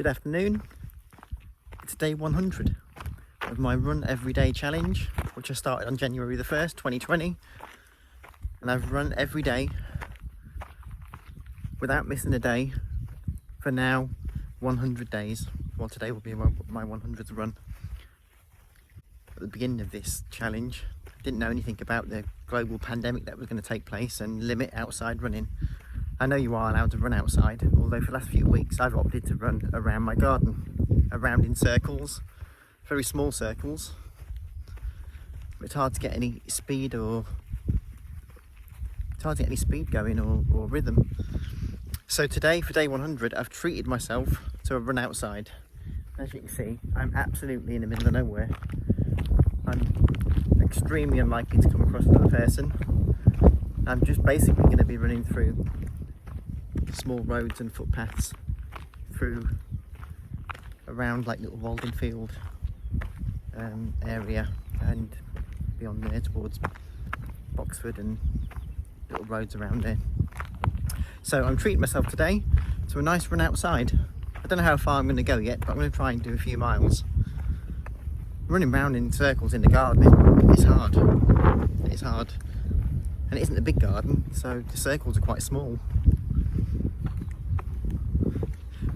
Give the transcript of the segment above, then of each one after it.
Good afternoon. It's day 100 of my Run Every Day challenge, which I started on January the 1st, 2020. And I've run every day without missing a day for now 100 days. Well, today will be my 100th run. At the beginning of this challenge, I didn't know anything about the global pandemic that was going to take place and limit outside running. I know you are allowed to run outside, although for the last few weeks I've opted to run around my garden, around in circles, very small circles. It's hard to get any speed going or rhythm. So today, for day 100, I've treated myself to a run outside. As you can see, I'm absolutely in the middle of nowhere. I'm extremely unlikely to come across another person. I'm just basically going to be running through small roads and footpaths through around like little Walden Field area and beyond there towards Boxford and little roads around there. So I'm treating myself today to a nice run outside. I don't know how far I'm going to go yet, but I'm going to try and do a few miles. Running around in circles in the garden is hard. It's hard. And it isn't a big garden, so the circles are quite small.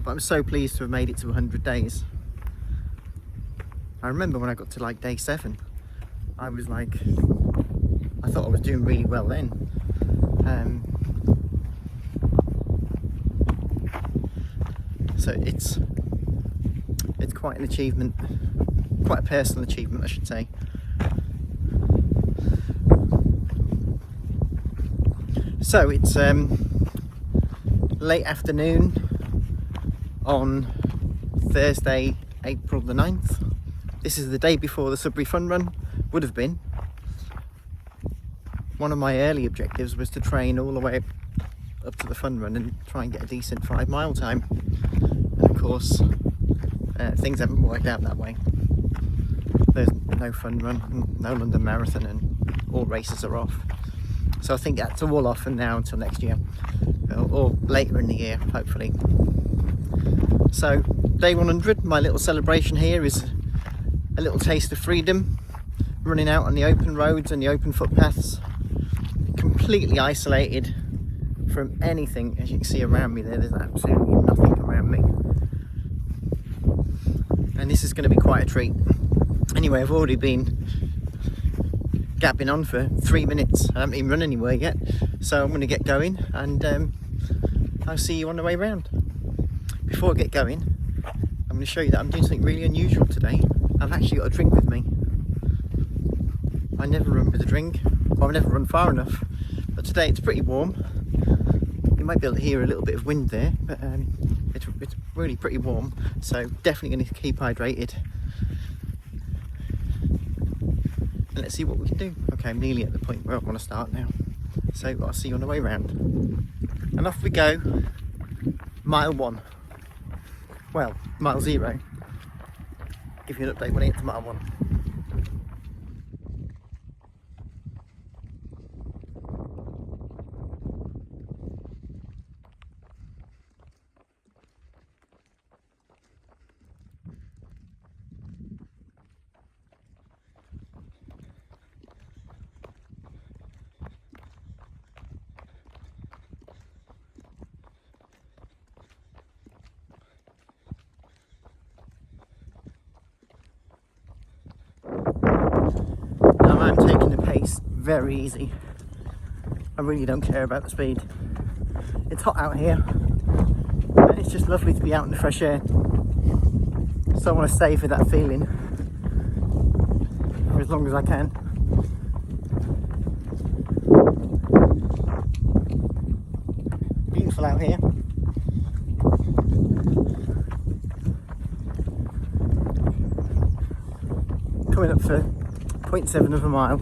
But I'm so pleased to have made it to 100 days. I remember when I got to like day 7, I was like, I thought I was doing really well then. So it's quite an achievement, quite a personal achievement I should say. So it's late afternoon on Thursday, April the 9th. This is the day before the Sudbury Fun Run would have been. One of my early objectives was to train all the way up to the Fun Run and try and get a decent 5-mile time. And of course, things haven't worked out that way. There's no Fun Run, no London Marathon, and all races are off. So I think that's all off and now until next year, or later in the year, hopefully. So day 100, my little celebration here is a little taste of freedom, running out on the open roads and the open footpaths, completely isolated from anything. As you can see around me there's absolutely nothing around me. And this is going to be quite a treat. Anyway, I've already been gabbing on for 3 minutes. I haven't even run anywhere yet, so I'm going to get going and I'll see you on the way round. Before I get going, I'm going to show you that I'm doing something really unusual today. I've actually got a drink with me. I never run with a drink, well, I've never run far enough, but today it's pretty warm. You might be able to hear a little bit of wind there, but it's really pretty warm, so definitely going to keep hydrated. And let's see what we can do. Okay, I'm nearly at the point where I want to start now, so I'll see you on the way round. And off we go. Mile 1. Well, mile 0. Give you an update when I get to mile 1. I'm taking the pace very easy. I really don't care about the speed. It's hot out here and it's just lovely to be out in the fresh air. So I want to savour that feeling for as long as I can. Beautiful out here. Coming up for 0.7 of a mile.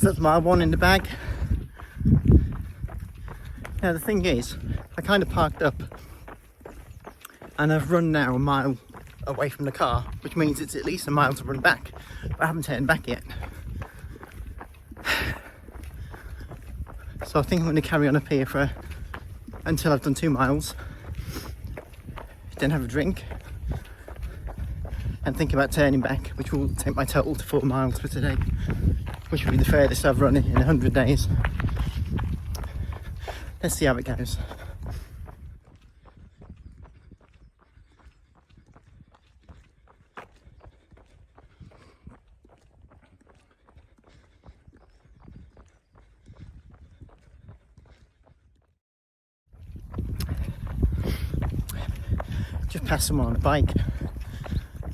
So that's mile 1 in the bag. Now the thing is, I kind of parked up and I've run now a mile away from the car, which means it's at least a mile to run back, but I haven't turned back yet. So I think I'm going to carry on up here until I've done 2 miles, then have a drink and think about turning back, which will take my total to 4 miles for today, which will be the furthest I've run in 100 days. Let's see how it goes. Just passed someone on a bike.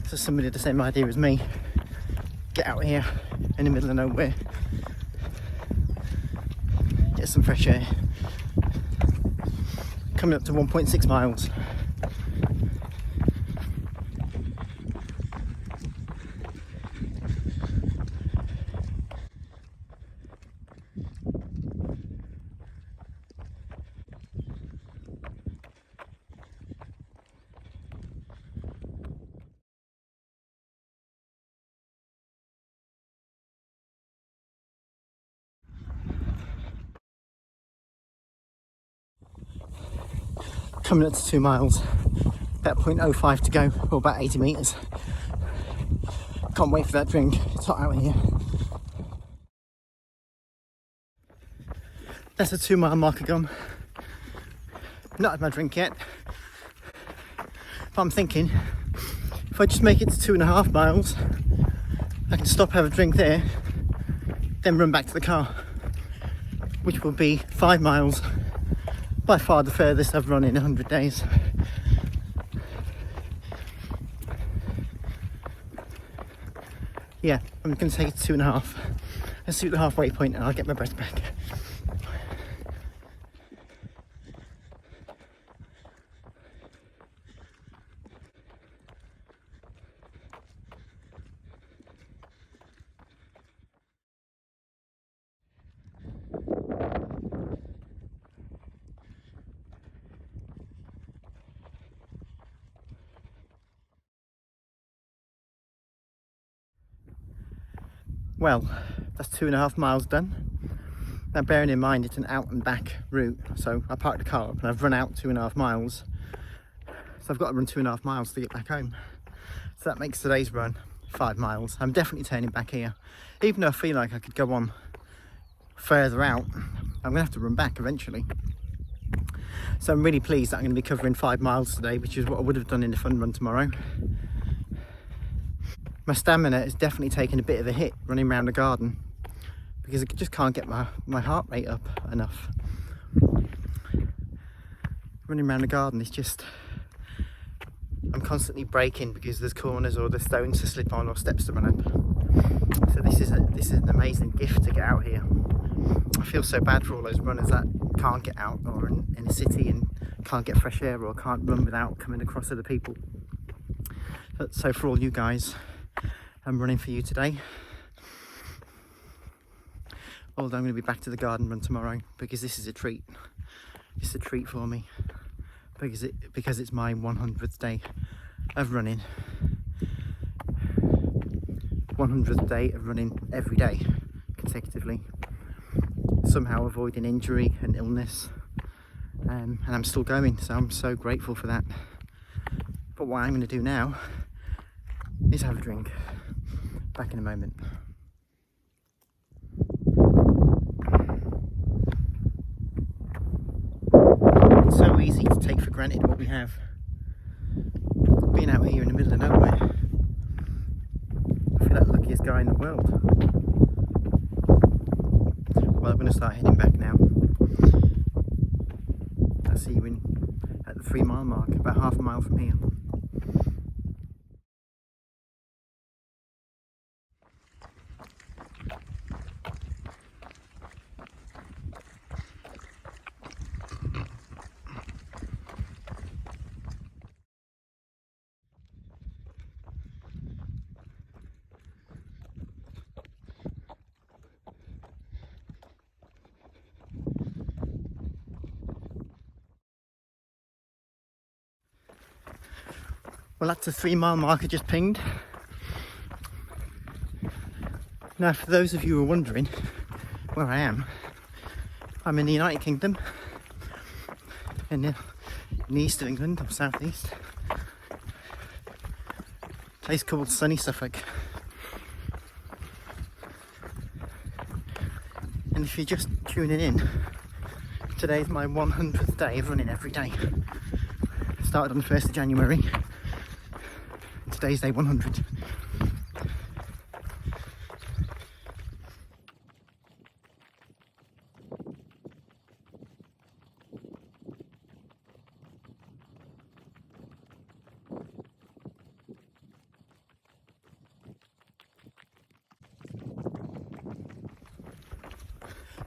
So somebody had the same idea as me. Get out here in the middle of nowhere. Get some fresh air. Coming up to 1.6 miles. Coming up to 2 miles, about 0.05 to go, or about 80 metres. Can't wait for that drink, it's hot out here. That's a 2 mile marker gone. Not had my drink yet, but I'm thinking if I just make it to 2.5 miles, I can stop, have a drink there, then run back to the car, which will be 5 miles. By far the furthest I've run in 100 days. Yeah, I'm going to take it to 2.5. Let's see the halfway point and I'll get my breath back. Well, that's 2.5 miles done. Now bearing in mind it's an out and back route, so I parked the car up and I've run out 2.5 miles. So I've got to run 2.5 miles to get back home. So that makes today's run 5 miles. I'm definitely turning back here. Even though I feel like I could go on further out, I'm gonna have to run back eventually. So I'm really pleased that I'm gonna be covering 5 miles today, which is what I would have done in the fun run tomorrow. My stamina has definitely taken a bit of a hit running around the garden because I just can't get my heart rate up enough. Running around the garden is just, I'm constantly braking because there's corners or there's stones to slip on or steps to run up. So this is an amazing gift to get out here. I feel so bad for all those runners that can't get out or in a city and can't get fresh air or can't run without coming across other people. So for all you guys, I'm running for you today. Although I'm going to be back to the garden run tomorrow because this is a treat. It's a treat for me because it's my 100th day of running. 100th day of running every day consecutively, somehow avoiding injury and illness, and I'm still going, so I'm so grateful for that. But what I'm going to do now is have a drink. Back in a moment. It's so easy to take for granted what we have. Being out here in the middle of nowhere, I feel like the luckiest guy in the world. Well, I'm going to start heading back now. I'll see you at the 3 mile mark, about half a mile from here. Well, that's a 3 mile mark I just pinged. Now, for those of you who are wondering where I am, I'm in the United Kingdom, in the east of England, or southeast. A place called sunny Suffolk. And if you're just tuning in, today's my 100th day of running every day. Started on the 1st of January. Today's day 100.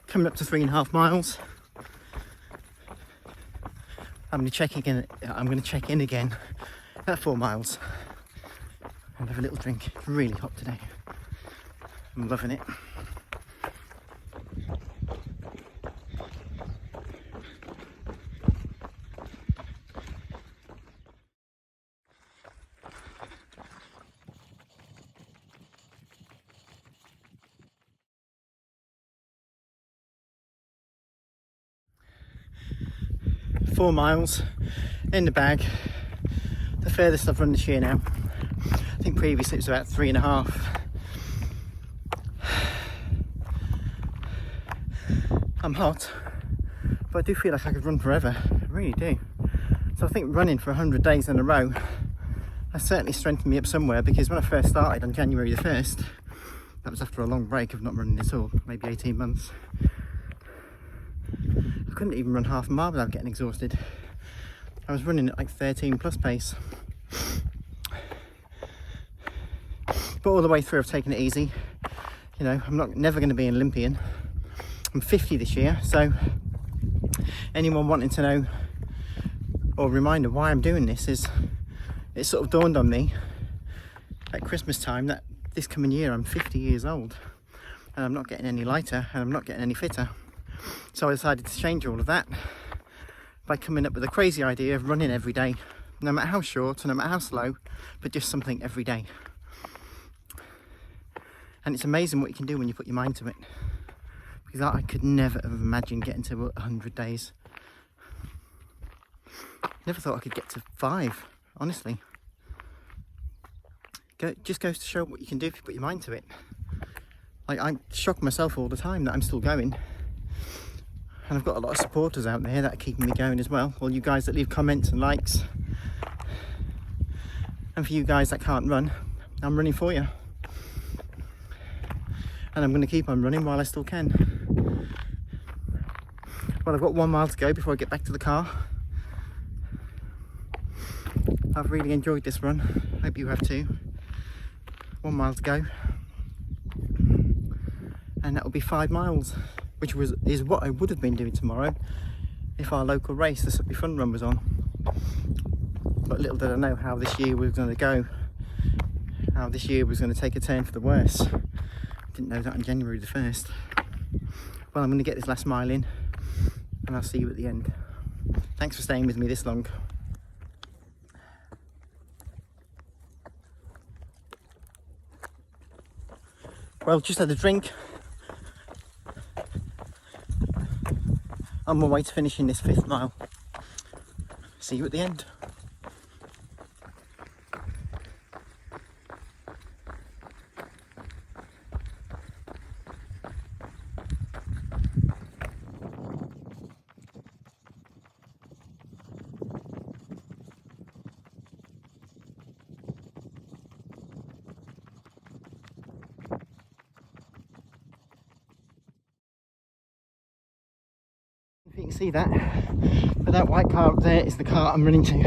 Coming up to 3.5 miles. I'm going to check in again at 4 miles and have a little drink. It's really hot today. I'm loving it. Four miles in the bag, the furthest I've run this year now. I think previously it was about 3.5. I'm hot, but I do feel like I could run forever. I really do. So I think running for 100 days in a row has certainly strengthened me up somewhere, because when I first started on January the 1st, that was after a long break of not running at all, maybe 18 months. I couldn't even run half a mile without getting exhausted. I was running at like 13 plus pace. But all the way through I've taken it easy. You know, I'm never going to be an Olympian. I'm 50 this year, so anyone wanting to know or reminder why I'm doing this is, it sort of dawned on me at Christmas time that this coming year I'm 50 years old and I'm not getting any lighter and I'm not getting any fitter. So I decided to change all of that by coming up with a crazy idea of running every day, no matter how short, no matter how slow, but just something every day. And it's amazing what you can do when you put your mind to it, because I could never have imagined getting to 100 days. Never thought I could get to 5, honestly. Just goes to show what you can do if you put your mind to it. Like, I shock myself all the time that I'm still going. And I've got a lot of supporters out there that are keeping me going as well. All you guys that leave comments and likes. And for you guys that can't run, I'm running for you. And I'm going to keep on running while I still can. Well, I've got 1 mile to go before I get back to the car. I've really enjoyed this run. Hope you have too. 1 mile to go. And that will be 5 miles. Which is what I would have been doing tomorrow if our local race, the Sutby Fun Run, was on. But little did I know how this year was going to go, how this year was going to take a turn for the worse. Didn't know that on January the 1st. Well, I'm going to get this last mile in and I'll see you at the end. Thanks for staying with me this long. Well, just had a drink. On my way to finishing this 5th mile. See you at the end. If you can see that, but that white car up there is the car I'm running to.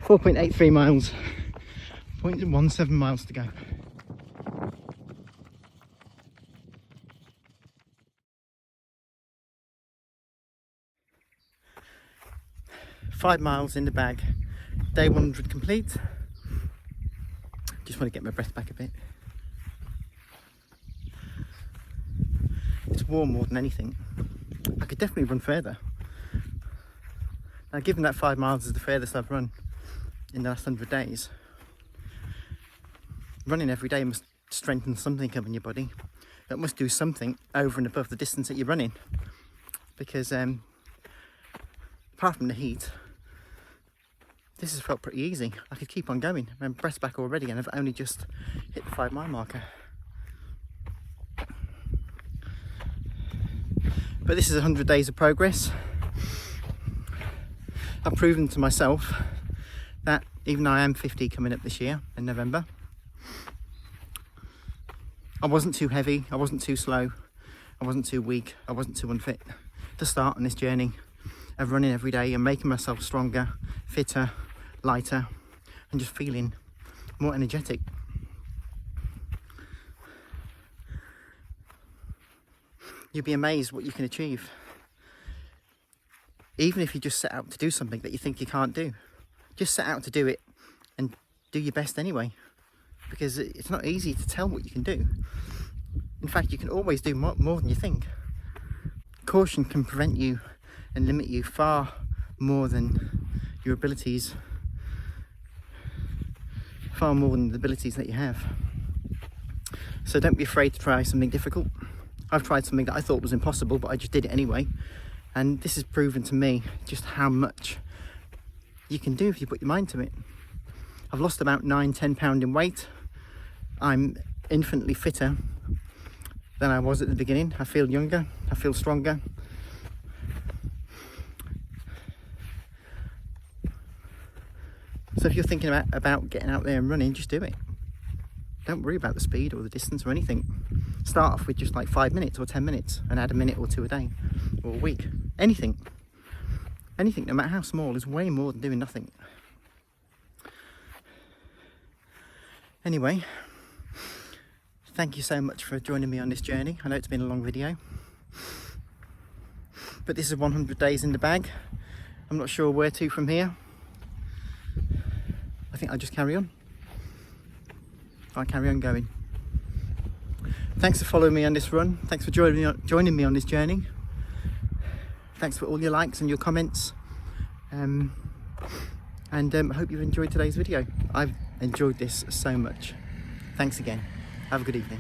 4.83 miles, 0.17 miles to go. Five miles in the bag, day 100 complete. Just want to get my breath back a bit. It's warm more than anything. I could definitely run further. Now, given that 5 miles is the furthest I've run in the last 100 days, running every day must strengthen something up in your body. It must do something over and above the distance that you're running, because apart from the heat, this has felt pretty easy. I could keep on going. I'm breast back already and I've only just hit the 5 mile marker. But this is 100 days of progress. I've proven to myself that even though I am 50 coming up this year in November, I wasn't too heavy, I wasn't too slow, I wasn't too weak, I wasn't too unfit to start on this journey of running every day and making myself stronger, fitter, lighter, and just feeling more energetic. You'll be amazed what you can achieve, even if you just set out to do something that you think you can't do. Just set out to do it and do your best anyway, because it's not easy to tell what you can do. In fact, you can always do more than you think. Caution can prevent you and limit you far more than your abilities, far more than the abilities that you have. So don't be afraid to try something difficult. I've tried something that I thought was impossible, but I just did it anyway. And this has proven to me just how much you can do if you put your mind to it. I've lost about 9-10 pounds in weight. I'm infinitely fitter than I was at the beginning. I feel younger, I feel stronger. So if you're thinking about getting out there and running, just do it. Don't worry about the speed or the distance or anything. Start off with just like 5 minutes or 10 minutes and add a minute or two a day or a week. Anything, no matter how small, is way more than doing nothing. Anyway, thank you so much for joining me on this journey. I know it's been a long video, but this is 100 days in the bag. I'm not sure where to from here. I think I'll just carry on. I'll carry on going. Thanks for following me on this run. Thanks for joining me on this journey. Thanks for all your likes and your comments. I hope you've enjoyed today's video. I've enjoyed this so much. Thanks again. Have a good evening.